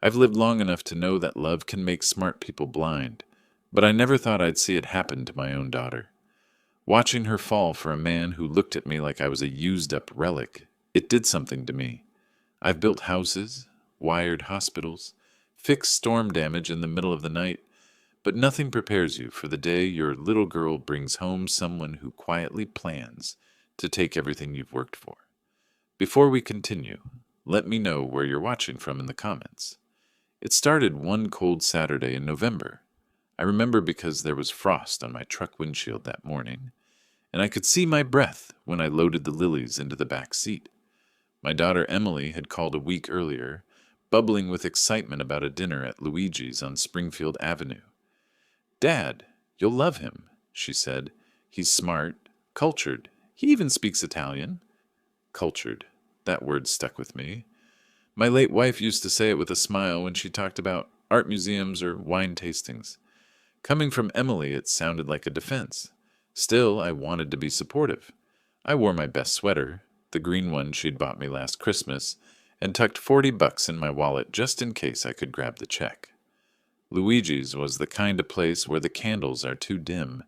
I've lived long enough to know that love can make smart people blind, but I never thought I'd see it happen to my own daughter. Watching her fall for a man who looked at me like I was a used-up relic, it did something to me. I've built houses, wired hospitals, fixed storm damage in the middle of the night, but nothing prepares you for the day your little girl brings home someone who quietly plans to take everything you've worked for. Before we continue, let me know where you're watching from in the comments. It started one cold Saturday in November. I remember because there was frost on my truck windshield that morning, and I could see my breath when I loaded the lilies into the back seat. My daughter Emily had called a week earlier, bubbling with excitement about a dinner at Luigi's on Springfield Avenue. "Dad, you'll love him," she said. "He's smart, cultured. He even speaks Italian." Cultured. That word stuck with me. My late wife used to say it with a smile when she talked about art museums or wine tastings. Coming from Emily, it sounded like a defense. Still, I wanted to be supportive. I wore my best sweater, the green one she'd bought me last Christmas, and tucked $40 in my wallet just in case I could grab the check. Luigi's was the kind of place where the candles are too dim,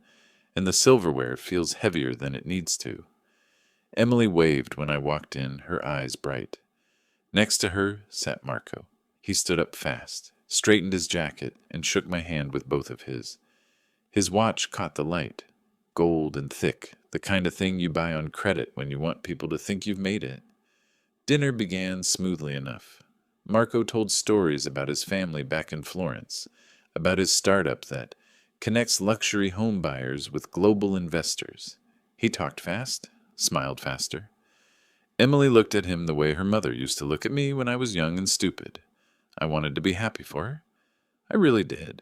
and the silverware feels heavier than it needs to. Emily waved when I walked in, her eyes bright. Next to her sat Marco. He stood up fast, straightened his jacket, and shook my hand with both of his. His watch caught the light, gold and thick, the kind of thing you buy on credit when you want people to think you've made it. Dinner began smoothly enough. Marco told stories about his family back in Florence, about his startup that connects luxury home buyers with global investors. He talked fast, smiled faster. Emily looked at him the way her mother used to look at me when I was young and stupid. I wanted to be happy for her. I really did.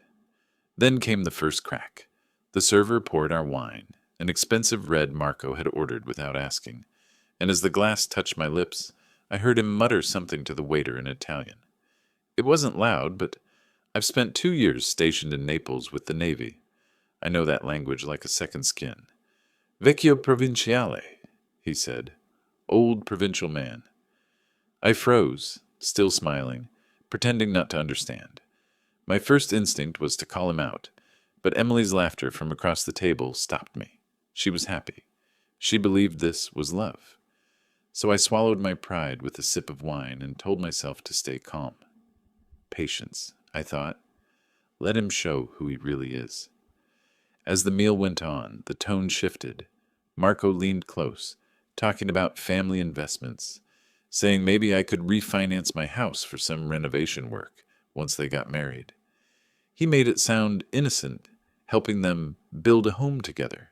Then came the first crack. The server poured our wine, an expensive red Marco had ordered without asking, and as the glass touched my lips, I heard him mutter something to the waiter in Italian. It wasn't loud, but I've spent 2 years stationed in Naples with the Navy. I know that language like a second skin. "Vecchio provinciale," he said. "Old provincial man." I froze, still smiling, pretending not to understand. My first instinct was to call him out, but Emily's laughter from across the table stopped me. She was happy. She believed this was love. So I swallowed my pride with a sip of wine and told myself to stay calm. Patience, I thought. Let him show who he really is. As the meal went on, the tone shifted. Marco leaned close, talking about family investments, saying maybe I could refinance my house for some renovation work once they got married. He made it sound innocent, helping them build a home together.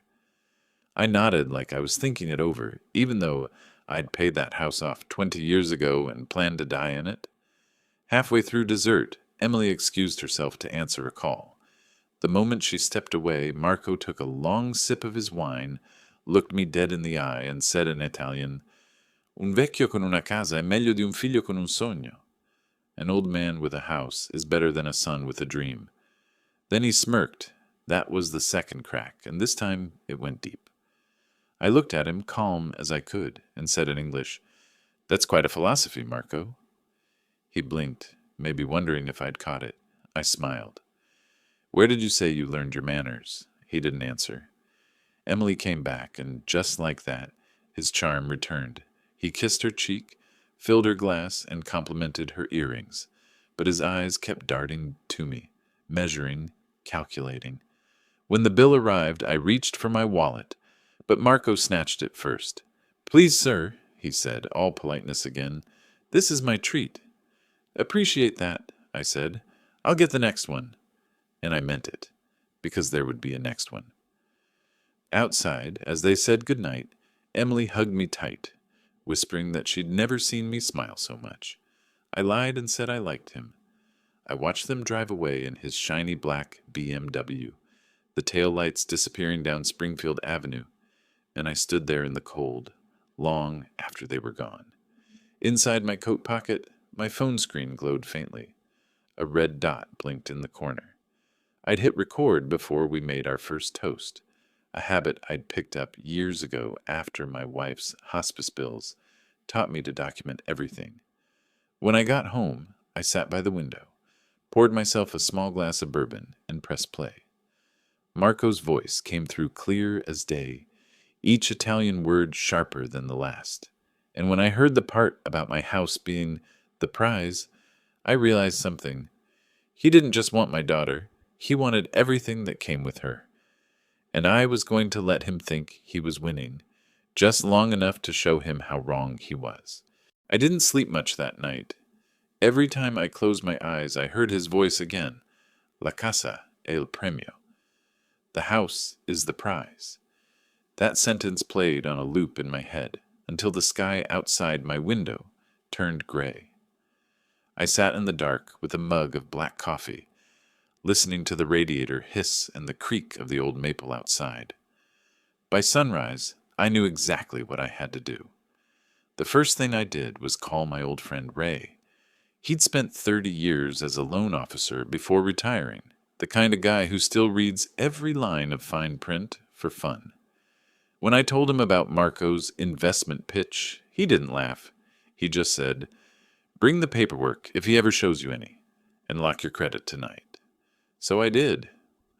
I nodded like I was thinking it over, even though I'd paid that house off 20 years ago and planned to die in it. Halfway through dessert, Emily excused herself to answer a call. The moment she stepped away, Marco took a long sip of his wine, looked me dead in the eye, and said in Italian, "Un vecchio con una casa è meglio di un figlio con un sogno." An old man with a house is better than a son with a dream. Then he smirked. That was the second crack, and this time it went deep. I looked at him, calm as I could, and said in English, "That's quite a philosophy, Marco." He blinked, maybe wondering if I'd caught it. I smiled. "Where did you say you learned your manners?" He didn't answer. Emily came back, and just like that, his charm returned. He kissed her cheek, filled her glass, and complimented her earrings, but his eyes kept darting to me, measuring, calculating. When the bill arrived, I reached for my wallet, but Marco snatched it first. "Please, sir," he said, all politeness again, "this is my treat." "Appreciate that," I said. "I'll get the next one." And I meant it, because there would be a next one. Outside, as they said goodnight, Emily hugged me tight, whispering that she'd never seen me smile so much. I lied and said I liked him. I watched them drive away in his shiny black BMW, the taillights disappearing down Springfield Avenue, and I stood there in the cold, long after they were gone. Inside my coat pocket, my phone screen glowed faintly. A red dot blinked in the corner. I'd hit record before we made our first toast, a habit I'd picked up years ago after my wife's hospice bills taught me to document everything. When I got home, I sat by the window, poured myself a small glass of bourbon, and pressed play. Marco's voice came through clear as day, each Italian word sharper than the last. And when I heard the part about my house being the prize, I realized something. He didn't just want my daughter, he wanted everything that came with her. And I was going to let him think he was winning, just long enough to show him how wrong he was. I didn't sleep much that night. Every time I closed my eyes, I heard his voice again. La casa è il premio. The house is the prize. That sentence played on a loop in my head until the sky outside my window turned gray. I sat in the dark with a mug of black coffee, listening to the radiator hiss and the creak of the old maple outside. By sunrise, I knew exactly what I had to do. The first thing I did was call my old friend Ray. He'd spent 30 years as a loan officer before retiring, the kind of guy who still reads every line of fine print for fun. When I told him about Marco's investment pitch, he didn't laugh. He just said, "Bring the paperwork if he ever shows you any, and lock your credit tonight." So I did.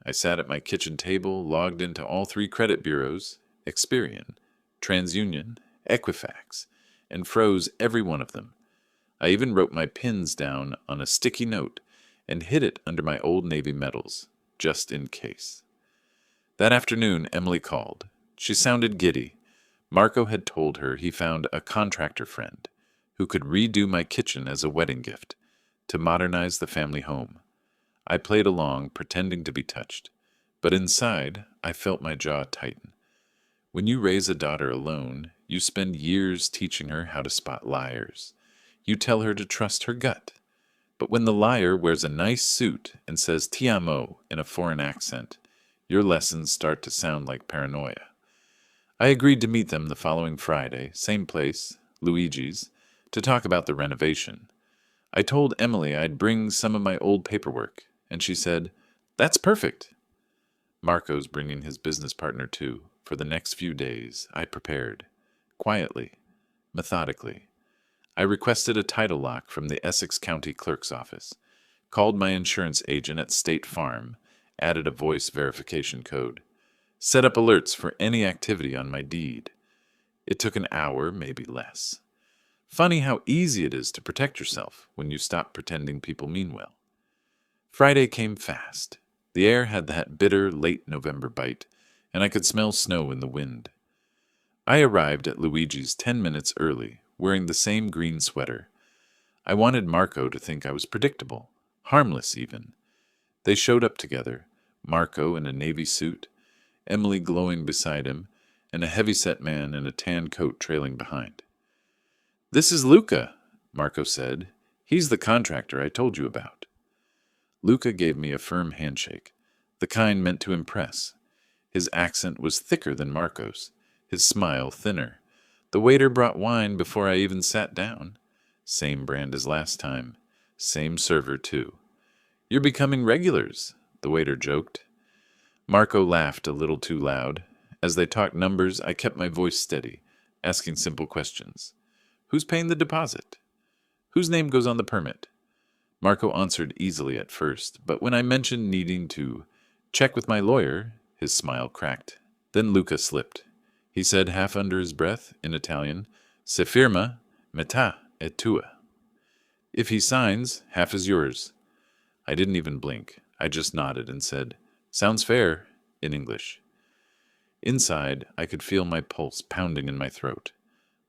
I sat at my kitchen table, logged into all 3 credit bureaus, Experian, TransUnion, Equifax, and froze every one of them. I even wrote my pins down on a sticky note and hid it under my old Navy medals, just in case. That afternoon, Emily called. She sounded giddy. Marco had told her he found a contractor friend who could redo my kitchen as a wedding gift to modernize the family home. I played along, pretending to be touched, but inside I felt my jaw tighten. When you raise a daughter alone, you spend years teaching her how to spot liars. You tell her to trust her gut. But when the liar wears a nice suit and says "ti amo" in a foreign accent, your lessons start to sound like paranoia. I agreed to meet them the following Friday, same place, Luigi's, to talk about the renovation. I told Emily I'd bring some of my old paperwork, and she said, "That's perfect." Marco's bringing his business partner too. For the next few days, I prepared. Quietly, methodically. I requested a title lock from the Essex County Clerk's office, called my insurance agent at State Farm, added a voice verification code, set up alerts for any activity on my deed. It took an hour, maybe less. Funny how easy it is to protect yourself when you stop pretending people mean well. Friday came fast. The air had that bitter late November bite, and I could smell snow in the wind. I arrived at Luigi's 10 minutes early, wearing the same green sweater. I wanted Marco to think I was predictable, harmless even. They showed up together, Marco in a navy suit, Emily glowing beside him, and a heavy-set man in a tan coat trailing behind. "This is Luca," Marco said. "He's the contractor I told you about." Luca gave me a firm handshake, the kind meant to impress. His accent was thicker than Marco's, his smile thinner. The waiter brought wine before I even sat down. Same brand as last time. Same server, too. "You're becoming regulars," the waiter joked. Marco laughed a little too loud. As they talked numbers, I kept my voice steady, asking simple questions. "Who's paying the deposit? Whose name goes on the permit?" Marco answered easily at first, but when I mentioned needing to check with my lawyer, his smile cracked. Then Luca slipped. He said half under his breath, in Italian, "Se firma, metà è tua." If he signs, half is yours. I didn't even blink. I just nodded and said, "Sounds fair," in English. Inside, I could feel my pulse pounding in my throat.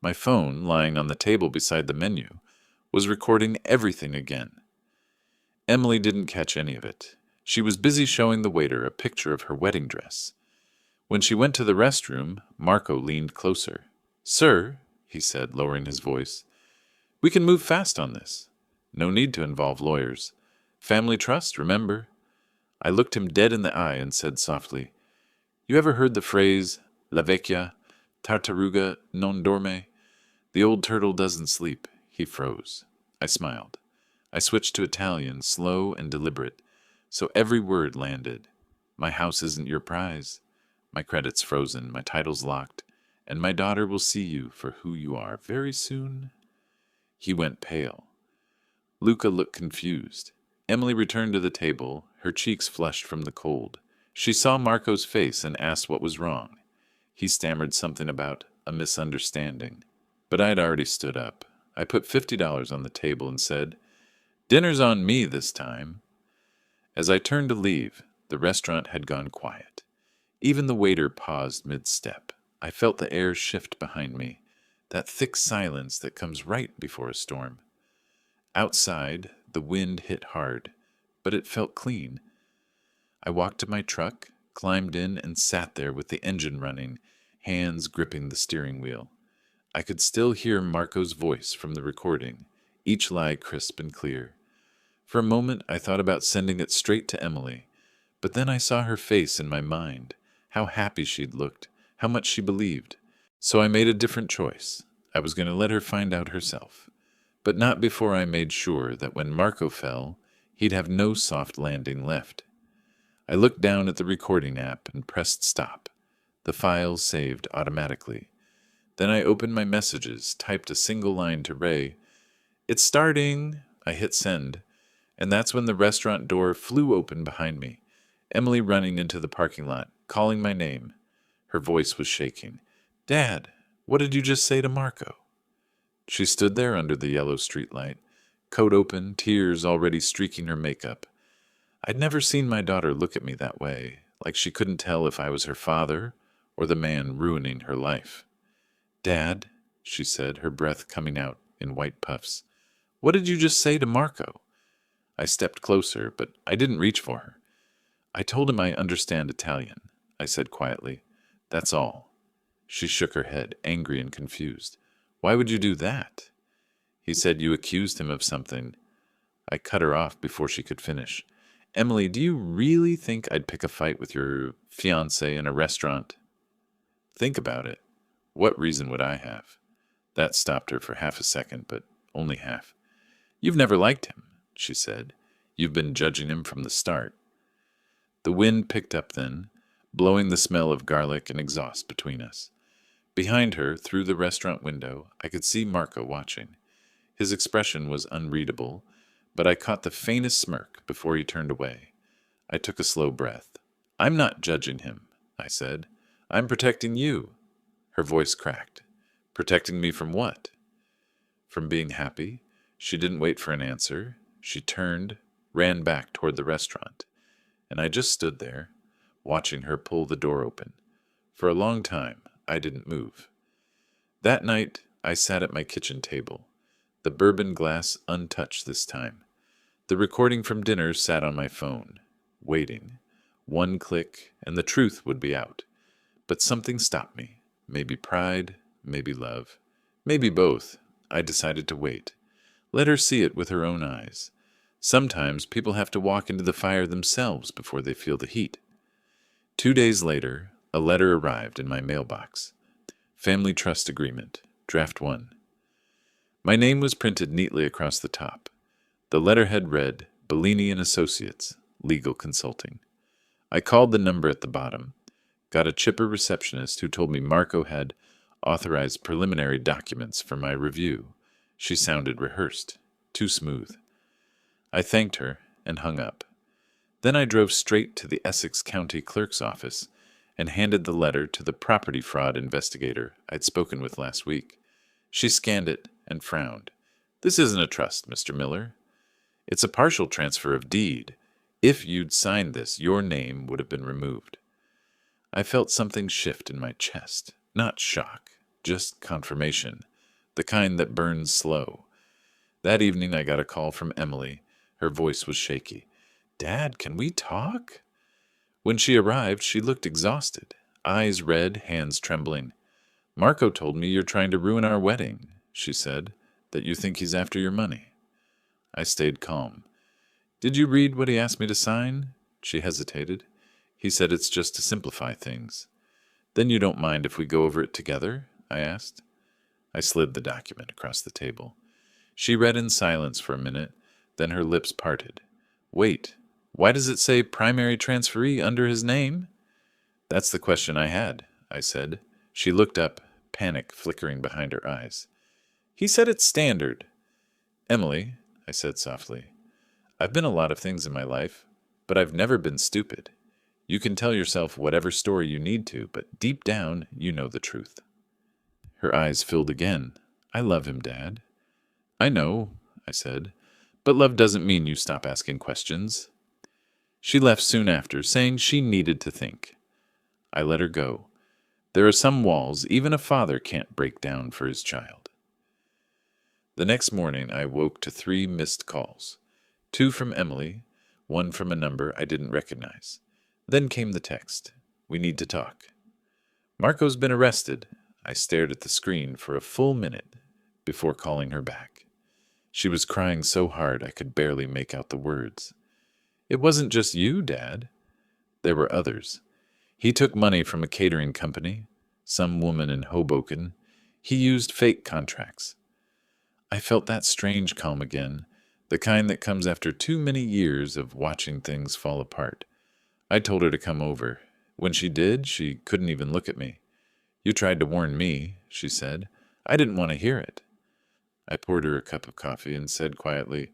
My phone, lying on the table beside the menu, was recording everything again. Emily didn't catch any of it. She was busy showing the waiter a picture of her wedding dress. When she went to the restroom, Marco leaned closer. "Sir," he said, lowering his voice, "we can move fast on this. No need to involve lawyers. Family trust, remember?" I looked him dead in the eye and said softly, "You ever heard the phrase, 'La vecchia tartaruga non dorme'? The old turtle doesn't sleep." He froze. I smiled. I switched to Italian, slow and deliberate, so every word landed. "My house isn't your prize. My credit's frozen, my title's locked, and my daughter will see you for who you are very soon." He went pale. Luca looked confused. Emily returned to the table, her cheeks flushed from the cold. She saw Marco's face and asked what was wrong. He stammered something about a misunderstanding. But I'd already stood up. I put $50 on the table and said, "Dinner's on me this time." As I turned to leave, the restaurant had gone quiet. Even the waiter paused mid-step. I felt the air shift behind me, that thick silence that comes right before a storm. Outside, the wind hit hard, but it felt clean. I walked to my truck, climbed in, and sat there with the engine running, hands gripping the steering wheel. I could still hear Marco's voice from the recording, each lie crisp and clear. For a moment, I thought about sending it straight to Emily, but then I saw her face in my mind, how happy she'd looked, how much she believed. So I made a different choice. I was going to let her find out herself, but not before I made sure that when Marco fell, he'd have no soft landing left. I looked down at the recording app and pressed stop. The file saved automatically. Then I opened my messages, typed a single line to Ray. "It's starting." I hit send, and that's when the restaurant door flew open behind me. Emily running into the parking lot, calling my name. Her voice was shaking. "Dad, what did you just say to Marco?" She stood there under the yellow streetlight, coat open, tears already streaking her makeup. I'd never seen my daughter look at me that way, like she couldn't tell if I was her father or the man ruining her life. "Dad," she said, her breath coming out in white puffs, "what did you just say to Marco?" I stepped closer, but I didn't reach for her. "I told him I understand Italian," I said quietly. "That's all." She shook her head, angry and confused. "Why would you do that?" "He said you accused him of something." I cut her off before she could finish. "Emily, do you really think I'd pick a fight with your fiancé in a restaurant?" "Think about it. What reason would I have?" That stopped her for half a second, but only half. "You've never liked him," she said. "You've been judging him from the start." The wind picked up then, blowing the smell of garlic and exhaust between us. Behind her, through the restaurant window, I could see Marco watching. His expression was unreadable, but I caught the faintest smirk before he turned away. I took a slow breath. "I'm not judging him," I said. "I'm protecting you." Her voice cracked. "Protecting me from what?" "From being happy." She didn't wait for an answer. She turned, ran back toward the restaurant, and I just stood there, watching her pull the door open. For a long time, I didn't move. That night, I sat at my kitchen table, the bourbon glass untouched this time. The recording from dinner sat on my phone, waiting. One click, and the truth would be out. But something stopped me. Maybe pride, maybe love, maybe both. I decided to wait. Let her see it with her own eyes. Sometimes people have to walk into the fire themselves before they feel the heat. 2 days later, a letter arrived in my mailbox. Family Trust Agreement, Draft 1. My name was printed neatly across the top. The letterhead read, Bellini and Associates, Legal Consulting. I called the number at the bottom, got a chipper receptionist who told me Marco had authorized preliminary documents for my review. She sounded rehearsed, too smooth. I thanked her and hung up. Then I drove straight to the Essex County Clerk's office and handed the letter to the property fraud investigator I'd spoken with last week. She scanned it and frowned. "This isn't a trust, Mr. Miller. It's a partial transfer of deed. If you'd signed this, your name would have been removed." I felt something shift in my chest. Not shock, just confirmation, the kind that burns slow. That evening I got a call from Emily. Her voice was shaky. "Dad, can we talk?" When she arrived, she looked exhausted, eyes red, hands trembling. "Marco told me you're trying to ruin our wedding," she said, "that you think he's after your money." I stayed calm. "Did you read what he asked me to sign?" She hesitated. "He said it's just to simplify things." "Then you don't mind if we go over it together?" I asked. I slid the document across the table. She read in silence for a minute, then her lips parted. "Wait, why does it say primary transferee under his name?" "That's the question I had," I said. She looked up, panic flickering behind her eyes. "He said it's standard." "Emily," I said softly, I've been a lot of things in my life, but I've never been stupid. You can tell yourself whatever story you need to, but deep down, you know the truth. Her eyes filled again. I love him, Dad. I know, I said, but love doesn't mean you stop asking questions. She left soon after, saying she needed to think. I let her go. There are some walls even a father can't break down for his child. The next morning, I woke to 3 missed calls. 2 from Emily, 1 from a number I didn't recognize. Then came the text. We need to talk. Marco's been arrested. I stared at the screen for a full minute before calling her back. She was crying so hard I could barely make out the words. It wasn't just you, Dad. There were others. He took money from a catering company, some woman in Hoboken. He used fake contracts. I felt that strange calm again, the kind that comes after too many years of watching things fall apart. I told her to come over. When she did, she couldn't even look at me. You tried to warn me, she said. I didn't want to hear it. I poured her a cup of coffee and said quietly,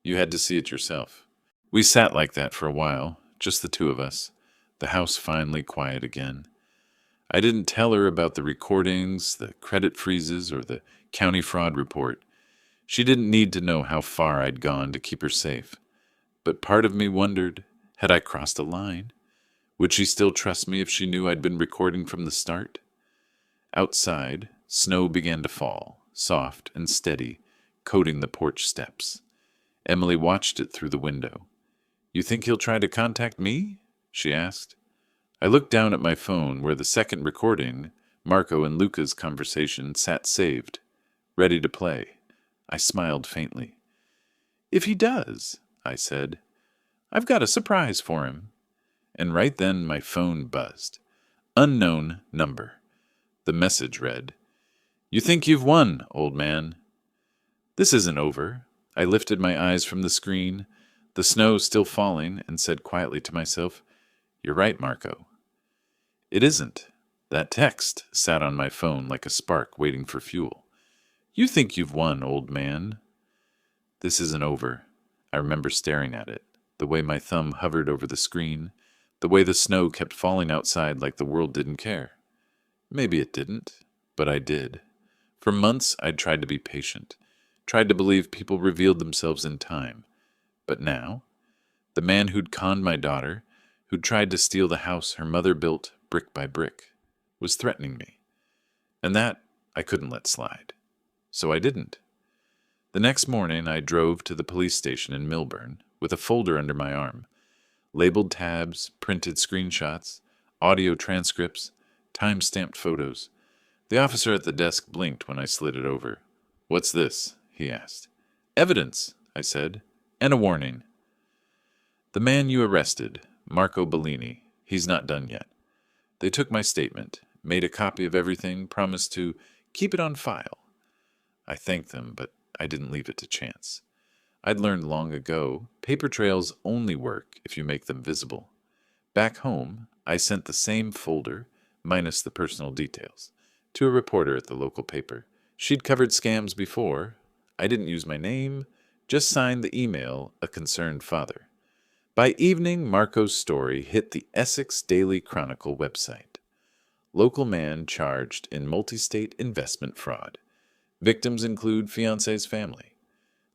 You had to see it yourself. We sat like that for a while, just the 2 of us, the house finally quiet again. I didn't tell her about the recordings, the credit freezes, or the county fraud report. She didn't need to know how far I'd gone to keep her safe. But part of me wondered, had I crossed a line? Would she still trust me if she knew I'd been recording from the start? Outside, snow began to fall, soft and steady, coating the porch steps. Emily watched it through the window. You think he'll try to contact me? She asked. I looked down at my phone where the second recording, Marco and Luca's conversation, sat saved, ready to play. I smiled faintly. If he does, I said, I've got a surprise for him. And right then my phone buzzed. Unknown number. The message read, You think you've won, old man. This isn't over. I lifted my eyes from the screen, the snow still falling, and said quietly to myself, You're right, Marco. It isn't. That text sat on my phone like a spark waiting for fuel. You think you've won, old man. This isn't over. I remember staring at it, the way my thumb hovered over the screen, the way the snow kept falling outside like the world didn't care. Maybe it didn't, but I did. For months, I'd tried to be patient, tried to believe people revealed themselves in time. But now, the man who'd conned my daughter, who'd tried to steal the house her mother built brick by brick, was threatening me. And that I couldn't let slide. So I didn't. The next morning, I drove to the police station in Millburn with a folder under my arm, labeled tabs, printed screenshots, audio transcripts, time-stamped photos. The officer at the desk blinked when I slid it over. What's this? He asked. Evidence, I said, and a warning. The man you arrested, Marco Bellini, he's not done yet. They took my statement, made a copy of everything, promised to keep it on file. I thanked them, but I didn't leave it to chance. I'd learned long ago, paper trails only work if you make them visible. Back home, I sent the same folder, minus the personal details, to a reporter at the local paper. She'd covered scams before. I didn't use my name, just signed the email, A Concerned Father. By evening, Marco's story hit the Essex Daily Chronicle website. Local man charged in multi-state investment fraud. Victims include Fiancé's family.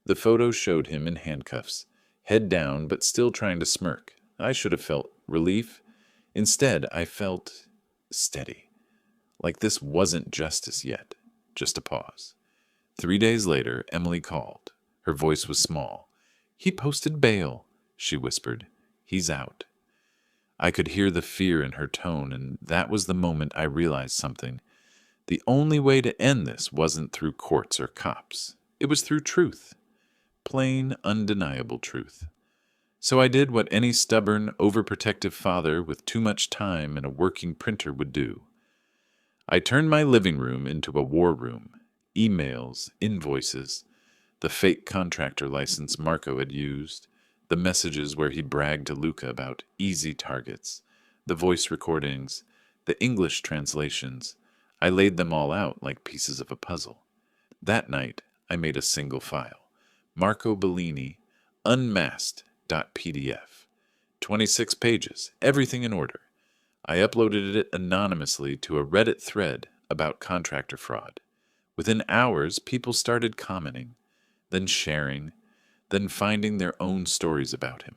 The photo showed him in handcuffs, head down but still trying to smirk. I should have felt relief. Instead, I felt steady. Like this wasn't justice yet, just a pause. 3 days later, Emily called. Her voice was small. He posted bail, she whispered. He's out. I could hear the fear in her tone, and that was the moment I realized something. The only way to end this wasn't through courts or cops. It was through truth. Plain, undeniable truth. So I did what any stubborn, overprotective father with too much time and a working printer would do. I turned my living room into a war room. Emails, invoices, the fake contractor license Marco had used, the messages where he bragged to Luca about easy targets, the voice recordings, the English translations. I laid them all out like pieces of a puzzle. That night, I made a single file. Marco Bellini, Unmasked.pdf. 26 pages, everything in order. I uploaded it anonymously to a Reddit thread about contractor fraud. Within hours, people started commenting, then sharing, then finding their own stories about him.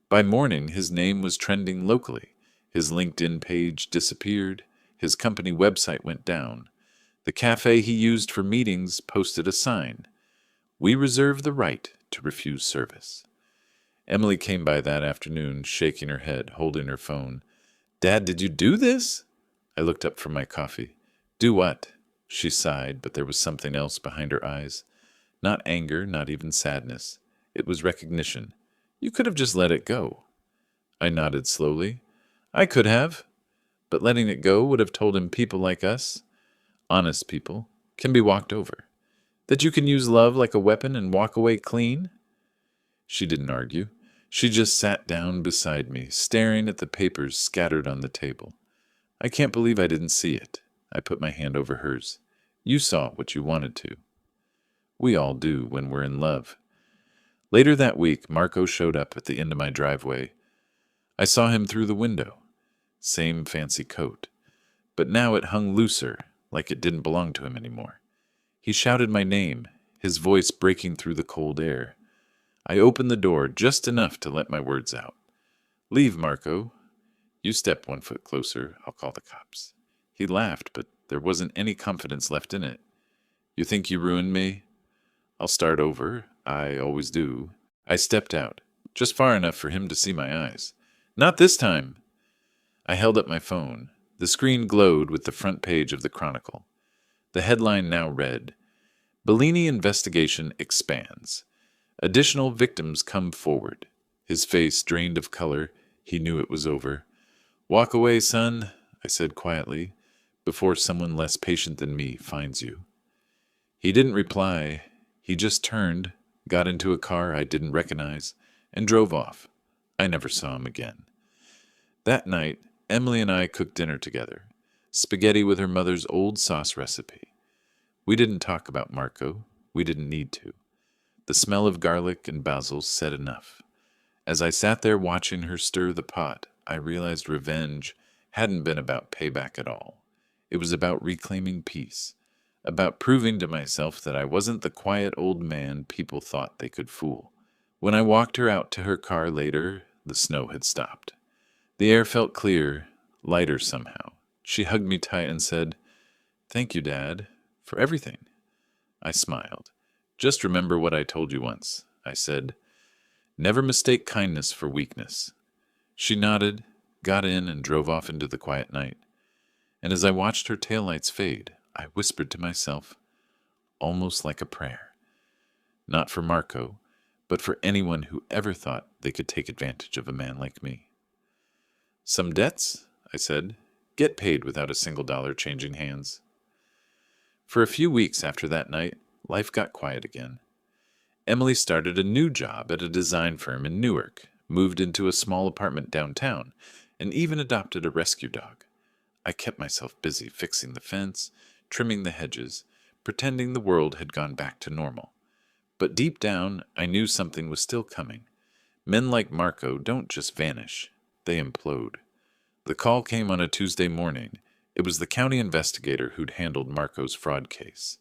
By morning, his name was trending locally. His LinkedIn page disappeared. His company website went down. The cafe he used for meetings posted a sign. We reserve the right to refuse service. Emily came by that afternoon, shaking her head, holding her phone. Dad, did you do this? I looked up from my coffee. Do what? She sighed, but there was something else behind her eyes. Not anger, not even sadness. It was recognition. You could have just let it go. I nodded slowly. I could have. But letting it go would have told him people like us, honest people, can be walked over. That you can use love like a weapon and walk away clean? She didn't argue. She just sat down beside me, staring at the papers scattered on the table. I can't believe I didn't see it. I put my hand over hers. You saw what you wanted to. We all do when we're in love. Later that week, Marco showed up at the end of my driveway. I saw him through the window. Same fancy coat. But now it hung looser, like it didn't belong to him anymore. He shouted my name, his voice breaking through the cold air. I opened the door just enough to let my words out. Leave, Marco. You step 1 foot closer, I'll call the cops. He laughed, but there wasn't any confidence left in it. You think you ruined me? I'll start over. I always do. I stepped out, just far enough for him to see my eyes. Not this time. I held up my phone. The screen glowed with the front page of the Chronicle. The headline now read, Bellini investigation expands. Additional victims come forward. His face drained of color. He knew it was over. Walk away, son, I said quietly, before someone less patient than me finds you. He didn't reply. He just turned, got into a car I didn't recognize, and drove off. I never saw him again. That night, Emily and I cooked dinner together. Spaghetti with her mother's old sauce recipe. We didn't talk about Marco. We didn't need to. The smell of garlic and basil said enough. As I sat there watching her stir the pot, I realized revenge hadn't been about payback at all. It was about reclaiming peace, about proving to myself that I wasn't the quiet old man people thought they could fool. When I walked her out to her car later, the snow had stopped. The air felt clear, lighter somehow. She hugged me tight and said, Thank you, Dad, for everything. I smiled. Just remember what I told you once, I said. Never mistake kindness for weakness. She nodded, got in, and drove off into the quiet night. And as I watched her taillights fade, I whispered to myself, almost like a prayer. Not for Marco, but for anyone who ever thought they could take advantage of a man like me. Some debts, I said, get paid without a single dollar changing hands. For a few weeks after that night, life got quiet again. Emily started a new job at a design firm in Newark, moved into a small apartment downtown, and even adopted a rescue dog. I kept myself busy fixing the fence, trimming the hedges, pretending the world had gone back to normal. But deep down, I knew something was still coming. Men like Marco don't just vanish, they implode. The call came on a Tuesday morning. It was the county investigator who'd handled Marco's fraud case.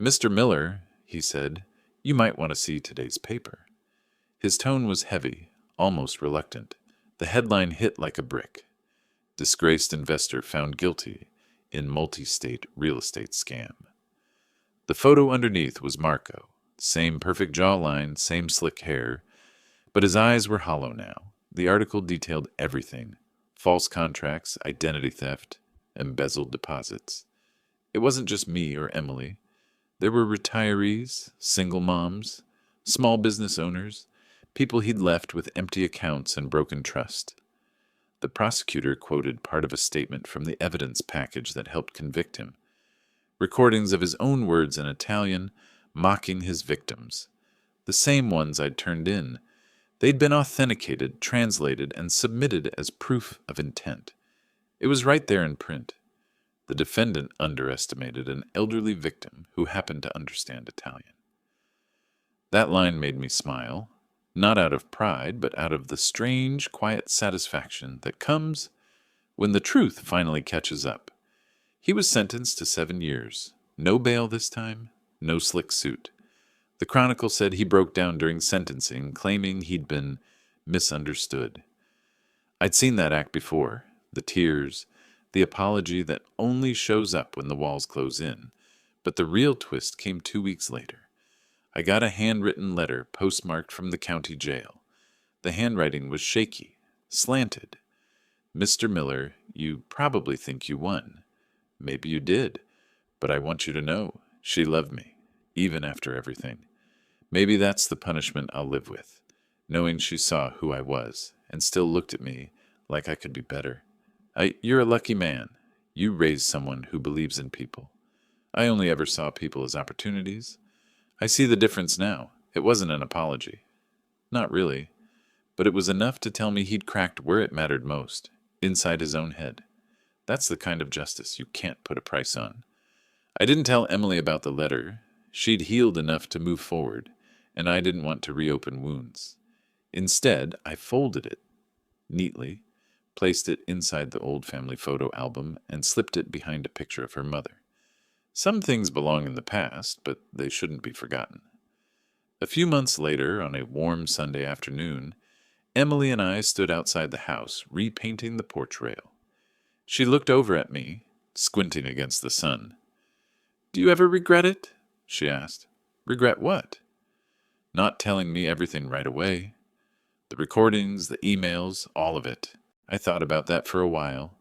Mr. Miller, he said, you might want to see today's paper. His tone was heavy, almost reluctant. The headline hit like a brick. Disgraced investor found guilty in multi-state real estate scam. The photo underneath was Marco. Same perfect jawline, same slick hair. But his eyes were hollow now. The article detailed everything. False contracts, identity theft, embezzled deposits. It wasn't just me or Emily. There were retirees, single moms, small business owners, people he'd left with empty accounts and broken trust. The prosecutor quoted part of a statement from the evidence package that helped convict him. Recordings of his own words in Italian, mocking his victims. The same ones I'd turned in. They'd been authenticated, translated, and submitted as proof of intent. It was right there in print. The defendant underestimated an elderly victim who happened to understand Italian. That line made me smile. Not out of pride, but out of the strange, quiet satisfaction that comes when the truth finally catches up. He was sentenced to 7 years. No bail this time, no slick suit. The Chronicle said he broke down during sentencing, claiming he'd been misunderstood. I'd seen that act before, the tears, the apology that only shows up when the walls close in. But the real twist came 2 weeks later. I got a handwritten letter postmarked from the county jail. The handwriting was shaky, slanted. Mr. Miller, you probably think you won. Maybe you did, but I want you to know she loved me, even after everything. Maybe that's the punishment I'll live with, knowing she saw who I was and still looked at me like I could be better. You're a lucky man. You raised someone who believes in people. I only ever saw people as opportunities. I see the difference now. It wasn't an apology. Not really. But it was enough to tell me he'd cracked where it mattered most, inside his own head. That's the kind of justice you can't put a price on. I didn't tell Emily about the letter. She'd healed enough to move forward, and I didn't want to reopen wounds. Instead, I folded it neatly, placed it inside the old family photo album, and slipped it behind a picture of her mother. Some things belong in the past, but they shouldn't be forgotten. A few months later, on a warm Sunday afternoon, Emily and I stood outside the house, repainting the porch rail. She looked over at me, squinting against the sun. "Do you ever regret it?" she asked. "Regret what?" "Not telling me everything right away. The recordings, the emails, all of it. I thought about that for a while."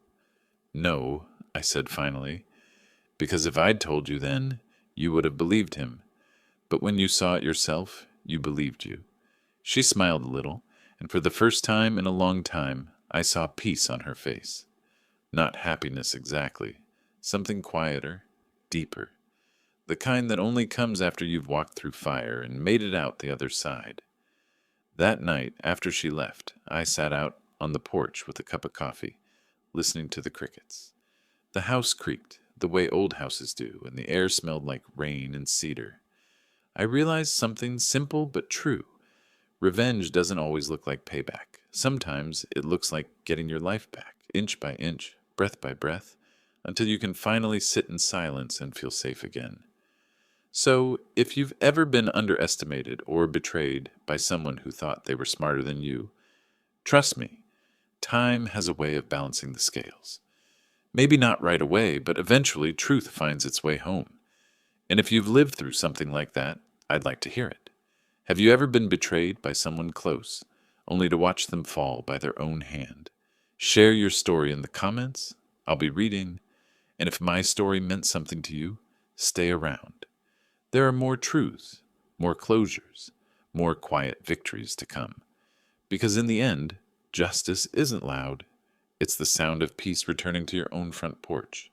"No," I said finally, "because if I'd told you then, you would have believed him. But when you saw it yourself, you believed you." She smiled a little, and for the first time in a long time, I saw peace on her face. Not happiness exactly, something quieter, deeper. The kind that only comes after you've walked through fire and made it out the other side. That night, after she left, I sat out on the porch with a cup of coffee, listening to the crickets. The house creaked, the way old houses do, and the air smelled like rain and cedar. I realized something simple but true. Revenge doesn't always look like payback. Sometimes it looks like getting your life back, inch by inch, breath by breath, until you can finally sit in silence and feel safe again. So, if you've ever been underestimated or betrayed by someone who thought they were smarter than you, trust me, time has a way of balancing the scales. Maybe not right away, but eventually truth finds its way home. And if you've lived through something like that, I'd like to hear it. Have you ever been betrayed by someone close, only to watch them fall by their own hand? Share your story in the comments. I'll be reading. And if my story meant something to you, stay around. There are more truths, more closures, more quiet victories to come. Because in the end, justice isn't loud. It's the sound of peace returning to your own front porch.